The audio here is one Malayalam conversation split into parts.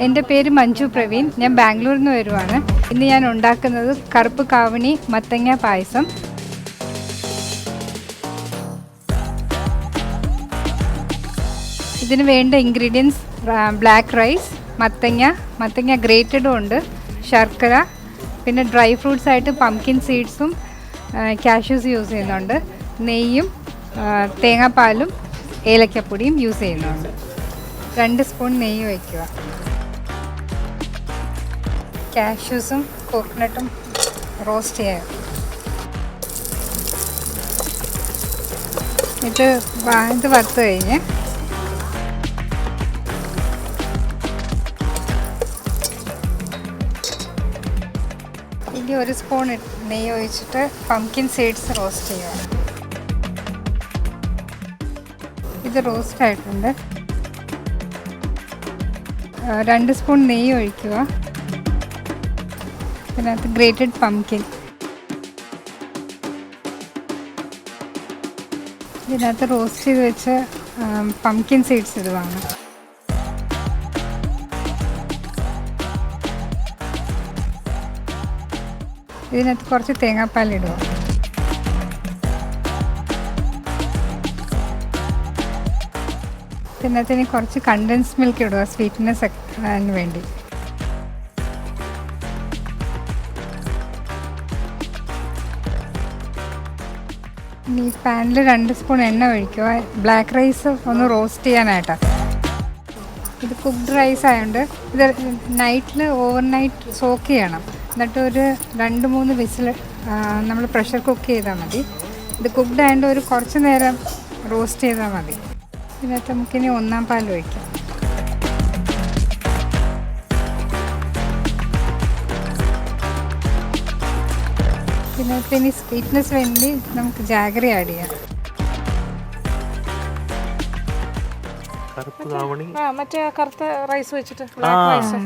എൻ്റെ പേര് മഞ്ജു പ്രവീൺ. ഞാൻ ബാംഗ്ലൂരിൽ നിന്ന് വരുവാണ്. ഇന്ന് ഞാൻ ഉണ്ടാക്കുന്നത് കറുപ്പ് കാവണി മത്തങ്ങ പായസം. ഇതിന് വേണ്ട ഇൻഗ്രീഡിയൻസ് ബ്ലാക്ക് റൈസ്, മത്തങ്ങ ഗ്രേറ്റഡും ഉണ്ട്, ശർക്കര, പിന്നെ ഡ്രൈ ഫ്രൂട്ട്സ് ആയിട്ട് പംകിൻ സീഡ്സും കാഷ്യൂസ് യൂസ് ചെയ്യുന്നുണ്ട്, നെയ്യും തേങ്ങാപ്പാലും ഏലക്കപ്പൊടിയും യൂസ് ചെയ്യുന്നുണ്ട്. 2 സ്പൂൺ നെയ്യ് വയ്ക്കുക. കാഷ്യൂസും കോക്കനട്ടും റോസ്റ്റ് ചെയ്യുക. ഇത് വറുത്ത് കഴിഞ്ഞ് ഇനി 1 സ്പൂൺ നെയ്യ് ഒഴിച്ചിട്ട് പംകിൻ സീഡ്സ് റോസ്റ്റ് ചെയ്യുക. ഇത് റോസ്റ്റ് ആയിട്ടുണ്ട്. 2 സ്പൂൺ നെയ്യ് ഒഴിക്കുക. ഇതിനകത്ത് ഗ്രേറ്റഡ് പംകിൻ, ഇതിനകത്ത് റോസ്റ്റ് ചെയ്ത് വെച്ച് പംകിൻ സീഡ്സ് ഇടുവാണ്. ഇതിനകത്ത് കുറച്ച് തേങ്ങാപ്പാൽ ഇടുക. ഇതിനകത്ത് ഇനി കുറച്ച് കണ്ടൻസ് മിൽക്ക് ഇടുക, സ്വീറ്റ്നെസ് അതിന് വേണ്ടി. ഇനി പാനിൽ 2 സ്പൂൺ എണ്ണ ഒഴിക്കുക. ബ്ലാക്ക് റൈസ് ഒന്ന് റോസ്റ്റ് ചെയ്യാനായിട്ടാണ്. ഇത് കുക്ക്ഡ് റൈസ് ആയതുകൊണ്ട് ഇത് നൈറ്റിൽ ഓവർനൈറ്റ് സോക്ക് ചെയ്യണം. എന്നിട്ട് ഒരു 2-3 വിസിൽ നമ്മൾ പ്രഷർ കുക്ക് ചെയ്താൽ മതി. ഇത് കുക്ക്ഡ് ആയതുകൊണ്ട് ഒരു കുറച്ച് നേരം റോസ്റ്റ് ചെയ്താൽ മതി. ഇതിനകത്ത് നമുക്കിനി 1-ാം പാൽ ഒഴിക്കാം. ഇതിനകത്ത് ഇനി സ്വീറ്റ്നെസ് വേണ്ടി നമുക്ക് ജാഗറി ആഡ് ചെയ്യാം. മറ്റേ കറുത്ത റൈസ് വെച്ചിട്ട് ബ്ലാക്ക് റൈസ്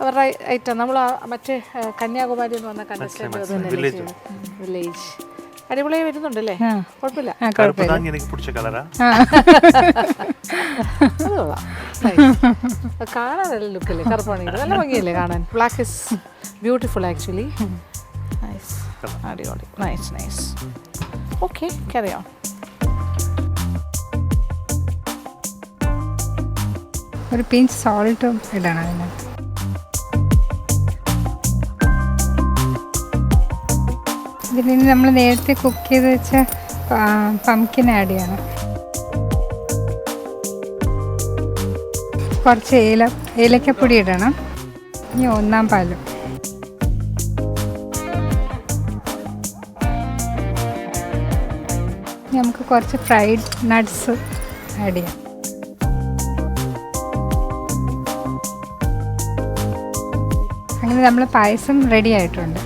അവരുടെ ഐറ്റം നമ്മൾ മറ്റേ കന്യാകുമാരി എന്ന് പറഞ്ഞ കണ്ടസ്റ്റന്റ് വില്ലേജ് അടിപൊളിയായി വരുന്നുണ്ടല്ലേ? കുഴപ്പമില്ല, കാണാനല്ല ലുക്കല്ലേ, കറുപ്പാണെങ്കിൽ നല്ല ഭംഗിയല്ലേ കാണാൻ. Black is beautiful actually. Nice, അടിപൊളി, nice nice. Okay, carry on. ഒരു പിഞ്ച് സോൾട്ടും ഇടണം അതിനകത്ത്. ഇതിന് നമ്മൾ നേരത്തെ കുക്ക് ചെയ്ത് വെച്ച പംകിൻ ആഡ് ചെയ്യണം. കുറച്ച് ഏലക്കപ്പൊടി ഇടണം. ഇനി 1-ാം പാലും. നമുക്ക് കുറച്ച് ഫ്രൈഡ് നട്ട്സ് ആഡ് ചെയ്യാം. അങ്ങനെ നമ്മൾ പായസം റെഡി ആയിട്ടുണ്ട്.